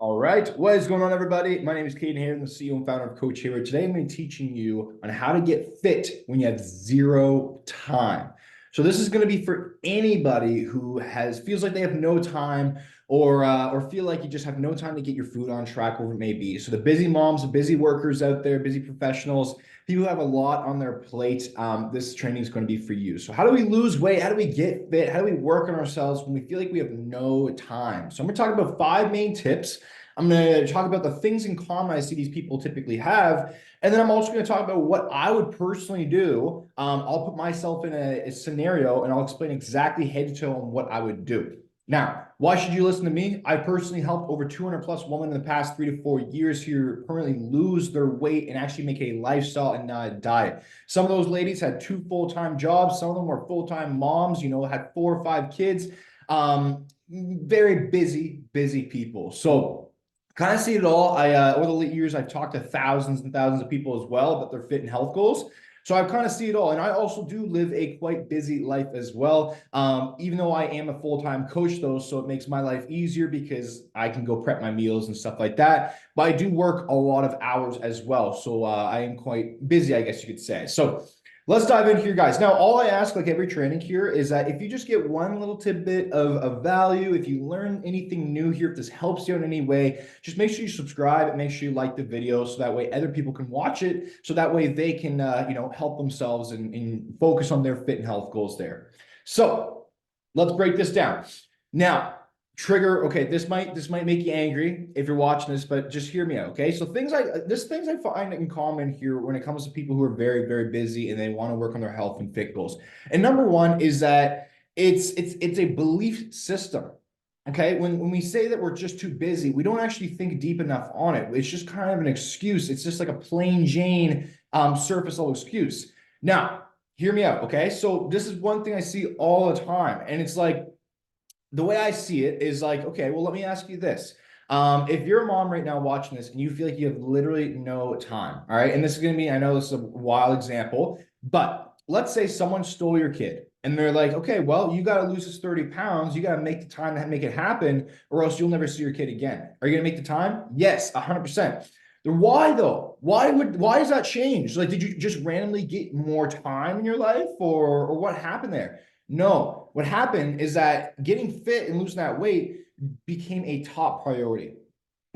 All right. What is going on, everybody? My name is Caden Hayward, the CEO and founder of Coach Hayward. Today, I'm going to be teaching you on how to get fit when you have zero time. So this is going to be for anybody who feels like they have no time or feel like you just have no time to get your food on track, whatever it may be. So the busy moms, the busy workers out there, busy professionals, people who have a lot on their plate, this training is going to be for you. So how do we lose weight? How do we get fit? How do we work on ourselves when we feel like we have no time? So I'm going to talk about 5 main tips. I'm going to talk about the things in common I see these people typically have. And then I'm also going to talk about what I would personally do. I'll put myself in a scenario and I'll explain exactly head to toe on what I would do. Now, why should you listen to me? I personally helped over 200 plus women in the past 3 to 4 years here permanently lose their weight and actually make a lifestyle and not a diet. Some of those ladies had 2 full-time jobs. Some of them were full-time moms, had 4 or 5 kids. Very busy people. So kind of see it all. Over the years, I've talked to thousands and thousands of people as well about their fit and health goals. So I kind of see it all. And I also do live a quite busy life as well. Even though I am a full-time coach though, so it makes my life easier because I can go prep my meals and stuff like that. But I do work a lot of hours as well. So I am quite busy, I guess you could say. So let's dive in here, guys. Now, all I ask, like every training here, is that if you just get one little tidbit of value, if you learn anything new here, if this helps you in any way, just make sure you subscribe and make sure you like the video so that way other people can watch it. So that way they can, help themselves and focus on their fit and health goals there. So let's break this down. Now, trigger, okay, this might make you angry if you're watching this, but just hear me out, okay? So things I find in common here when it comes to people who are very busy and they want to work on their health and fit goals. And number one is that it's a belief system. Okay, when we say that we're just too busy, we don't actually think deep enough on it. It's just kind of an excuse. It's just like a plain Jane surface level excuse. Now, hear me out, okay? So this is one thing I see all the time, and it's like, the way I see it is like, okay, well, let me ask you this. If you're a mom right now watching this and you feel like you have literally no time, all right, and this is going to be, I know this is a wild example, but let's say someone stole your kid and they're like, okay, well, you got to lose this 30 pounds. You got to make the time to make it happen or else you'll never see your kid again. Are you going to make the time? Yes, 100%. The why though? Why does that change? Like, did you just randomly get more time in your life or what happened there? No, what happened is that getting fit and losing that weight became a top priority.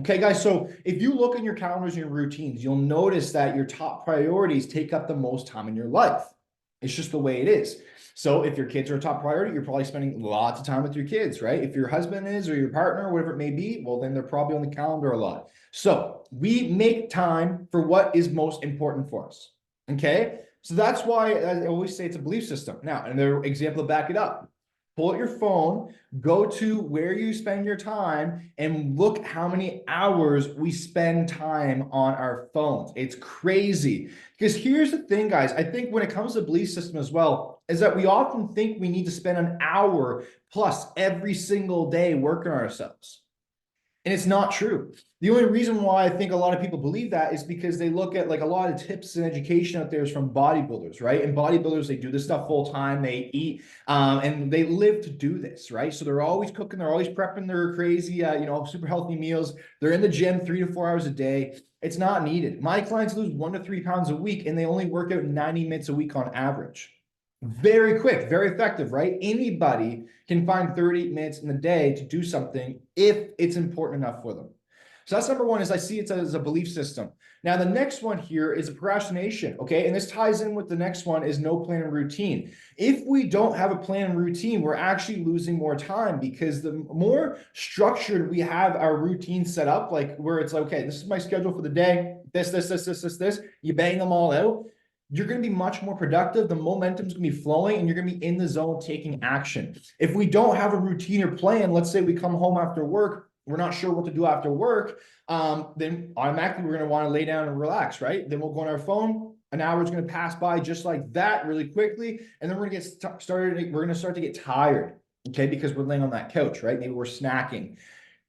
Okay, guys, so if you look in your calendars and your routines, you'll notice that your top priorities take up the most time in your life. It's just the way it is. So if your kids are a top priority, you're probably spending lots of time with your kids, right? If your husband is or your partner, or whatever it may be, well, then they're probably on the calendar a lot. So we make time for what is most important for us, okay? So that's why I always say it's a belief system. Now, another example to back it up. Pull out your phone, go to where you spend your time, and look how many hours we spend time on our phones. It's crazy. Because here's the thing, guys. I think when it comes to belief system as well, is that we often think we need to spend an hour plus every single day working on ourselves. And it's not true. The only reason why I think a lot of people believe that is because they look at like a lot of tips and education out there is from bodybuilders, right? And bodybuilders, they do this stuff full time, they eat, and they live to do this, right? So they're always cooking, they're always prepping their crazy, super healthy meals. They're in the gym 3 to 4 hours a day. It's not needed. My clients lose 1 to 3 pounds a week, and they only work out 90 minutes a week on average. Very quick, very effective, right? Anybody can find 30 minutes in the day to do something if it's important enough for them. So that's number one, is I see it as a belief system. Now, the next one here is a procrastination, okay? And this ties in with the next one is no plan and routine. If we don't have a plan and routine, we're actually losing more time because the more structured we have our routine set up, like where it's like, okay, this is my schedule for the day, this, you bang them all out, you're going to be much more productive. The momentum's going to be flowing and you're going to be in the zone taking action. If we don't have a routine or plan, let's say we come home after work, we're not sure what to do after work, then automatically we're going to want to lay down and relax, right? Then we'll go on our phone. An hour is going to pass by just like that really quickly. And then we're going to get started. We're going to start to get tired, okay? Because we're laying on that couch, right? Maybe we're snacking.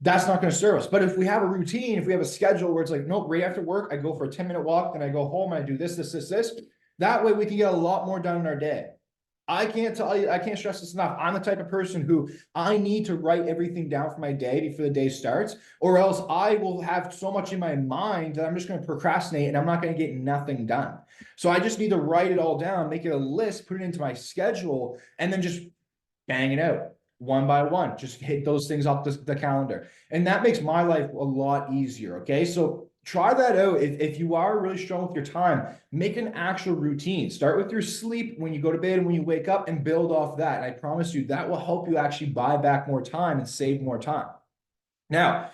That's not going to serve us. But if we have a routine, if we have a schedule where it's like, nope, right after work, I go for a 10-minute walk, then I go home and I do this. That way we can get a lot more done in our day. I can't tell you, I can't stress this enough. I'm the type of person who I need to write everything down for my day before the day starts, or else I will have so much in my mind that I'm just going to procrastinate and I'm not going to get nothing done. So I just need to write it all down, make it a list, put it into my schedule, and then just bang it out one by one. Just hit those things off the calendar. And that makes my life a lot easier. Okay. So try that out. If you are really strong with your time, make an actual routine. Start with your sleep when you go to bed and when you wake up, and build off that. And I promise you that will help you actually buy back more time and save more time. Now,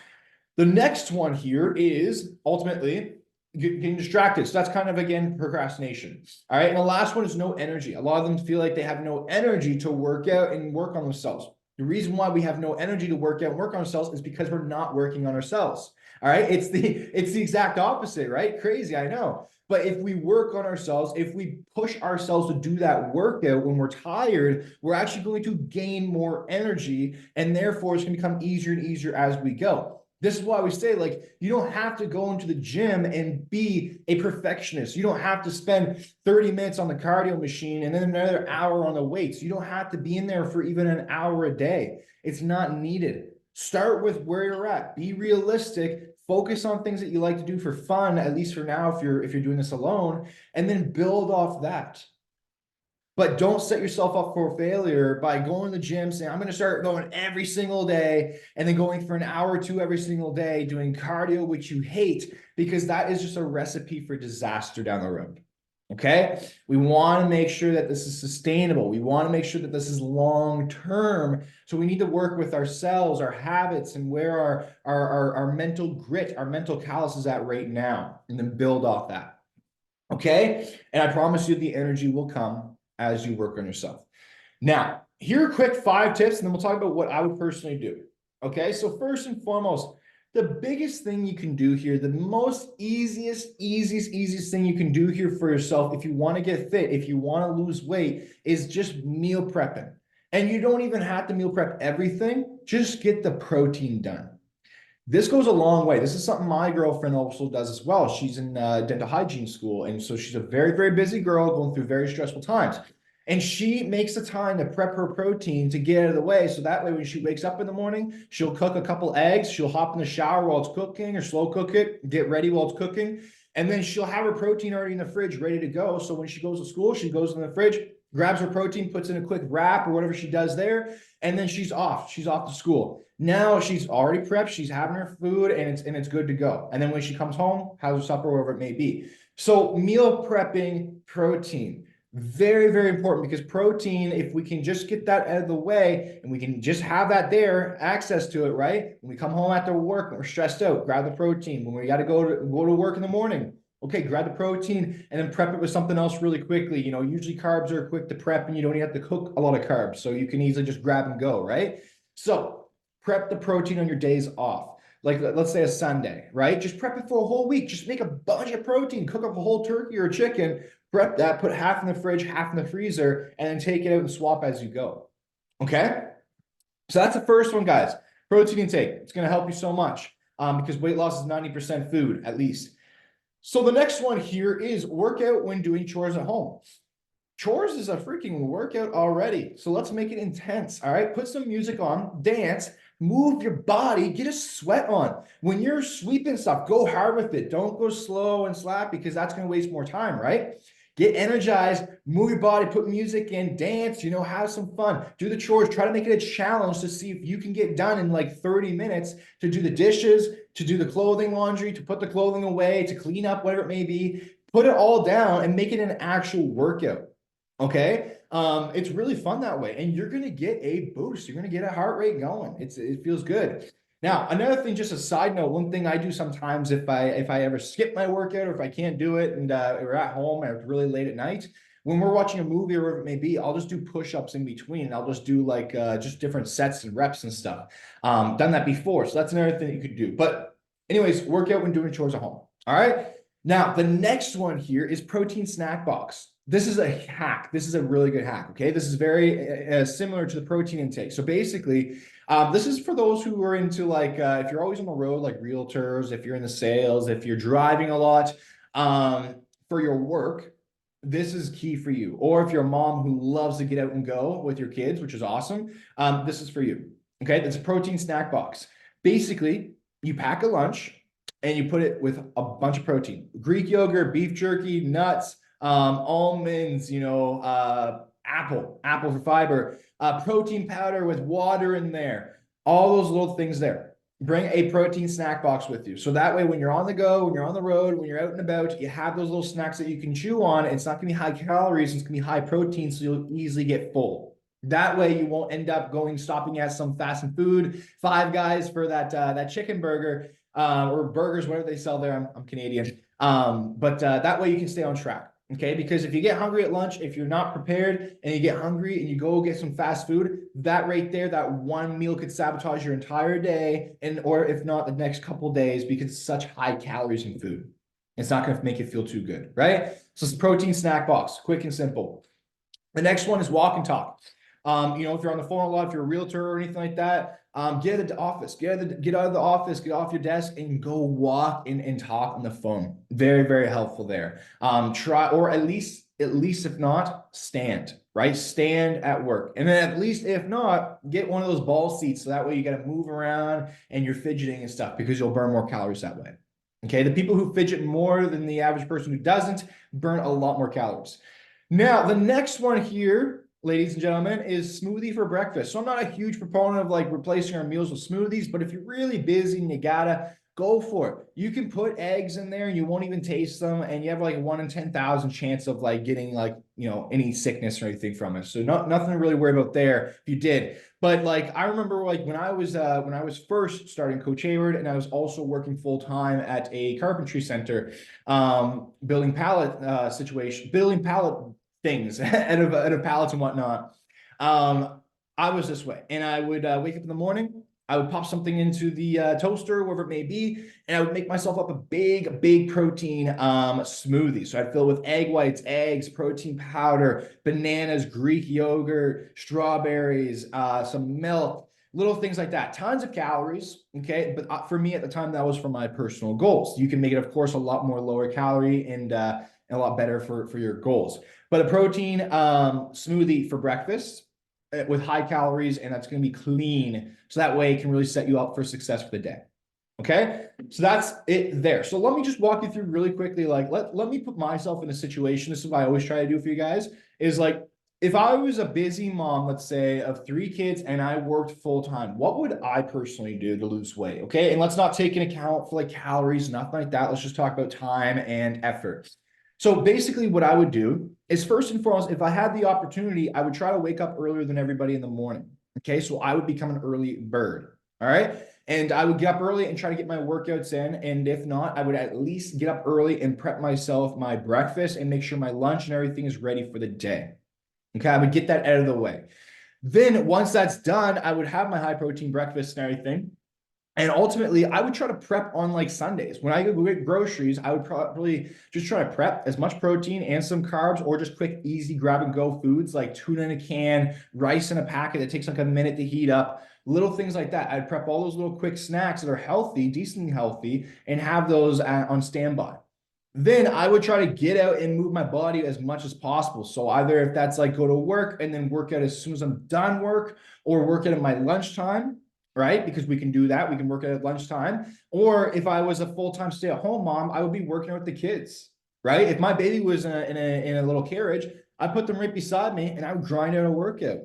the next one here is ultimately getting distracted. So that's kind of, again, procrastination. All right. And the last one is no energy. A lot of them feel like they have no energy to work out and work on themselves. The reason why we have no energy to work out and work on ourselves is because we're not working on ourselves. All right. It's the exact opposite, right? Crazy, I know. But if we work on ourselves, if we push ourselves to do that workout when we're tired, we're actually going to gain more energy. And therefore, it's going to become easier and easier as we go. This is why we say, like, you don't have to go into the gym and be a perfectionist. You don't have to spend 30 minutes on the cardio machine and then another hour on the weights. You don't have to be in there for even an hour a day. It's not needed. Start with where you're at. Be realistic. Focus on things that you like to do for fun, at least for now, if you're doing this alone, and then build off that. But don't set yourself up for failure by going to the gym, saying, I'm going to start going every single day, and then going for an hour or two every single day, doing cardio, which you hate, because that is just a recipe for disaster down the road. Okay. We want to make sure that this is sustainable. We want to make sure that this is long-term. So we need to work with ourselves, our habits, and where our mental grit, our mental callus is at right now, and then build off that. Okay. And I promise you the energy will come as you work on yourself. Now, here are quick 5 tips, and then we'll talk about what I would personally do. Okay, so first and foremost, the biggest thing you can do here, the most easiest thing you can do here for yourself if you want to get fit, if you want to lose weight, is just meal prepping. And you don't even have to meal prep everything, just get the protein done. This goes a long way. This is something my girlfriend also does as well. She's in dental hygiene school. And so she's a very busy girl going through very stressful times. And she makes the time to prep her protein to get out of the way. So that way, when she wakes up in the morning, she'll cook a couple eggs. She'll hop in the shower while it's cooking, or slow cook it, get ready while it's cooking. And then she'll have her protein already in the fridge ready to go. So when she goes to school, she goes in the fridge, grabs her protein, puts in a quick wrap or whatever she does there, and then she's off. She's off to school. Now she's already prepped, she's having her food, and it's good to go. And then when she comes home, has her supper, wherever it may be. So meal prepping protein, very important, because protein, if we can just get that out of the way and we can just have that there, access to it, right? When we come home after work and we're stressed out, grab the protein. When we got to go to work in the morning, okay, grab the protein and then prep it with something else really quickly. You know, usually carbs are quick to prep and you don't even have to cook a lot of carbs. So you can easily just grab and go, right? So prep the protein on your days off. Like, let's say a Sunday, right? Just prep it for a whole week. Just make a bunch of protein, cook up a whole turkey or chicken, prep that, put half in the fridge, half in the freezer, and then take it out and swap as you go. Okay? So that's the first one, guys. Protein intake. It's going to help you so much because weight loss is 90% food, at least. So the next one here is workout when doing chores at home. Chores is a freaking workout already. So let's make it intense. All right. Put some music on, dance, move your body, get a sweat on. When you're sweeping stuff, go hard with it. Don't go slow and slap, because that's going to waste more time, right? Get energized, move your body, put music in, dance, you know, have some fun. Do the chores. Try to make it a challenge to see if you can get done in like 30 minutes to do the dishes, to do the clothing laundry, to put the clothing away, to clean up, whatever it may be. Put it all down and make it an actual workout. Okay. It's really fun that way. And you're going to get a boost. You're going to get a heart rate going. It feels good. Now, another thing, just a side note, one thing I do sometimes if I ever skip my workout, or if I can't do it and we're at home and it's really late at night, when we're watching a movie or whatever it may be, I'll just do push-ups in between. And I'll just do like just different sets and reps and stuff. Done that before. So that's another thing that you could do. But anyways, workout when doing chores at home. All right. Now, the next one here is protein snack box. This is a hack. This is a really good hack. Okay. This is very similar to the protein intake. So basically, this is for those who are into like, if you're always on the road, like realtors, if you're in the sales, if you're driving a lot for your work, this is key for you. Or if you're a mom who loves to get out and go with your kids, which is awesome, this is for you. Okay, it's a protein snack box. Basically, you pack a lunch and you put it with a bunch of protein: Greek yogurt, beef jerky, nuts, almonds, apple for fiber, protein powder with water in there, all those little things there. Bring a protein snack box with you. So that way, when you're on the go, when you're on the road, when you're out and about, you have those little snacks that you can chew on. It's not going to be high calories. It's going to be high protein, so you'll easily get full. That way, you won't end up stopping at some fast food, Five Guys for that chicken burger or burgers, whatever they sell there. I'm Canadian. But that way you can stay on track. Okay, because if you get hungry at lunch, if you're not prepared and you get hungry and you go get some fast food, that right there, that one meal could sabotage your entire day, or if not the next couple of days, because it's such high calories in food. It's not going to make you feel too good, right? So it's a protein snack box, quick and simple. The next one is walk and talk. If you're on the phone a lot, if you're a realtor or anything like that, get out of the office, get out of the office, get off your desk and go walk and talk on the phone. Very, very helpful there. Try, or at least if not, stand, right? Stand at work. And then at least if not, get one of those ball seats. So that way you got to move around and you're fidgeting and stuff, because you'll burn more calories that way. Okay. The people who fidget more than the average person who doesn't burn a lot more calories. Now, the next one here, ladies and gentlemen, is smoothie for breakfast. So I'm not a huge proponent of like replacing our meals with smoothies, but if you're really busy and you gotta, go for it. You can put eggs in there and you won't even taste them, and you have like a 1 in 10,000 chance of like getting like, any sickness or anything from it. So nothing to really worry about there if you did. But like, I remember like when I was first starting Coach Hayward, and I was also working full time at a carpentry center, building pallet things out of pallets and whatnot. I was this way, and I would wake up in the morning. I would pop something into the toaster, wherever it may be, and I would make myself up a big protein smoothie. So I'd fill it with egg whites, eggs, protein powder, bananas, Greek yogurt, strawberries, some milk, little things like that. Tons of calories, okay? But for me at the time, that was for my personal goals. You can make it, of course, a lot more lower calorie and a lot better for your goals. But a protein smoothie for breakfast with high calories, and that's going to be clean. So that way it can really set you up for success for the day. Okay. So that's it there. So let me just walk you through really quickly. Like, let me put myself in a situation. This is what I always try to do for you guys, is like, if I was a busy mom, let's say of 3 kids, and I worked full time, what would I personally do to lose weight? Okay. And let's not take into account for like calories, nothing like that. Let's just talk about time and effort. So basically what I would do is, first and foremost, if I had the opportunity, I would try to wake up earlier than everybody in the morning. Okay. So I would become an early bird. All right. And I would get up early and try to get my workouts in. And if not, I would at least get up early and prep myself my breakfast and make sure my lunch and everything is ready for the day. Okay. I would get that out of the way. Then once that's done, I would have my high protein breakfast and everything. And ultimately, I would try to prep on like Sundays. When I go get groceries, I would probably just try to prep as much protein and some carbs, or just quick, easy grab and go foods like tuna in a can, rice in a packet that takes like a minute to heat up, little things like that. I'd prep all those little quick snacks that are healthy, decently healthy, and have those on standby. Then I would try to get out and move my body as much as possible. So either if that's like go to work and then work out as soon as I'm done work, or work out at my lunchtime, right? Because we can do that. We can work at lunchtime. Or if I was a full-time stay-at-home mom, I would be working with the kids, right? If my baby was in a little carriage, I put them right beside me and I would grind out a workout.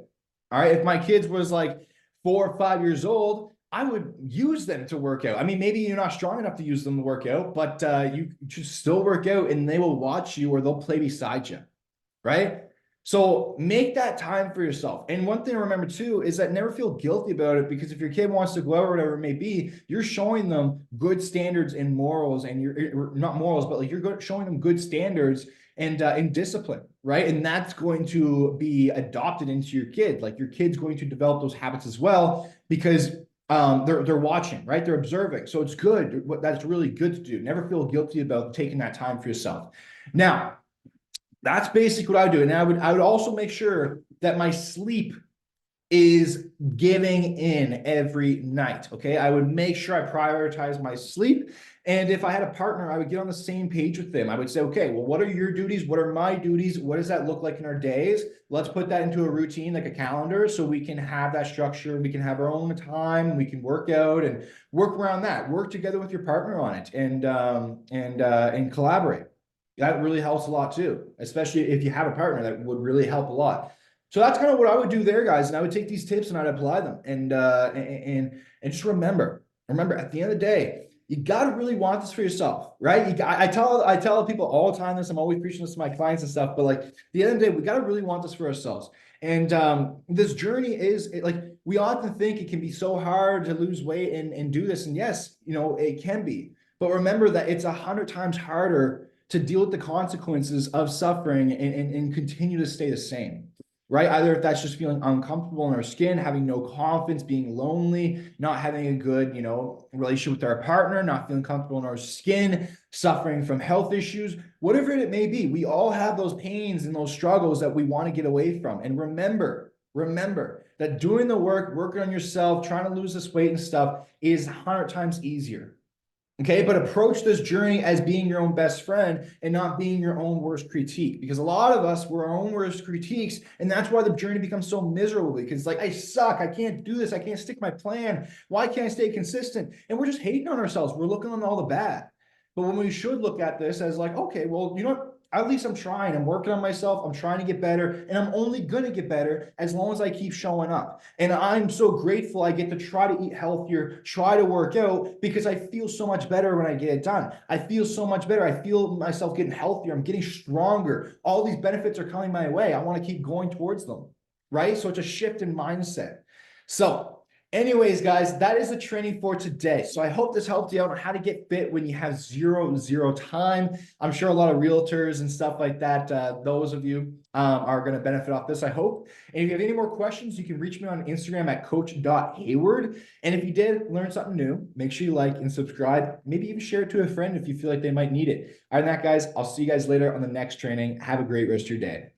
All right. If my kids was like 4 or 5 years old, I would use them to work out. I mean, maybe you're not strong enough to use them to work out, but you should still work out, and they will watch you, or they'll play beside you, right? So make that time for yourself. And one thing to remember too is that never feel guilty about it, because if your kid wants to go out or whatever it may be, you're showing them good standards and morals, and you're not morals, but like you're showing them good standards and discipline, right? And that's going to be adopted into your kid. Like your kid's going to develop those habits as well, because they're watching, right? They're observing. So it's good. That's really good to do. Never feel guilty about taking that time for yourself. Now, that's basically what I would do. And I would also make sure that my sleep is giving in every night. Okay. I would make sure I prioritize my sleep. And if I had a partner, I would get on the same page with them. I would say, okay, well, what are your duties? What are my duties? What does that look like in our days? Let's put that into a routine, like a calendar, so we can have that structure. We can have our own time. We can work out and work around that. Work together with your partner on it, and collaborate. That really helps a lot too, especially if you have a partner. That would really help a lot. So that's kind of what I would do there, guys. And I would take these tips and I'd apply them. And just remember, at the end of the day, you got to really want this for yourself, right? I tell people all the time this. I'm always preaching this to my clients and stuff. But like at the end of the day, we got to really want this for ourselves. And this journey is like, we often think it can be so hard to lose weight and do this. And yes, it can be. But remember that it's 100 times harder to deal with the consequences of suffering and continue to stay the same, right? Either if that's just feeling uncomfortable in our skin, having no confidence, being lonely, not having a good, relationship with our partner, not feeling comfortable in our skin, suffering from health issues, whatever it may be. We all have those pains and those struggles that we want to get away from. And remember that doing the work, working on yourself, trying to lose this weight and stuff is 100 times easier. Okay, but approach this journey as being your own best friend and not being your own worst critique. Because a lot of us, we're our own worst critiques, and that's why the journey becomes so miserable. Because it's like, I suck, I can't do this, I can't stick my plan. Why can't I stay consistent? And we're just hating on ourselves. We're looking on all the bad. But when we should look at this as like, okay, well, you know what? At least I'm trying. I'm working on myself. I'm trying to get better. And I'm only going to get better as long as I keep showing up. And I'm so grateful I get to try to eat healthier, try to work out, because I feel so much better when I get it done. I feel so much better. I feel myself getting healthier. I'm getting stronger. All these benefits are coming my way. I want to keep going towards them, right? So it's a shift in mindset. So anyways, guys, that is the training for today. So I hope this helped you out on how to get fit when you have zero time. I'm sure a lot of realtors and stuff like that, those of you are going to benefit off this, I hope. And if you have any more questions, you can reach me on Instagram at coach.hayward. And if you did learn something new, make sure you like and subscribe. Maybe even share it to a friend if you feel like they might need it. Other than that, guys, I'll see you guys later on the next training. Have a great rest of your day.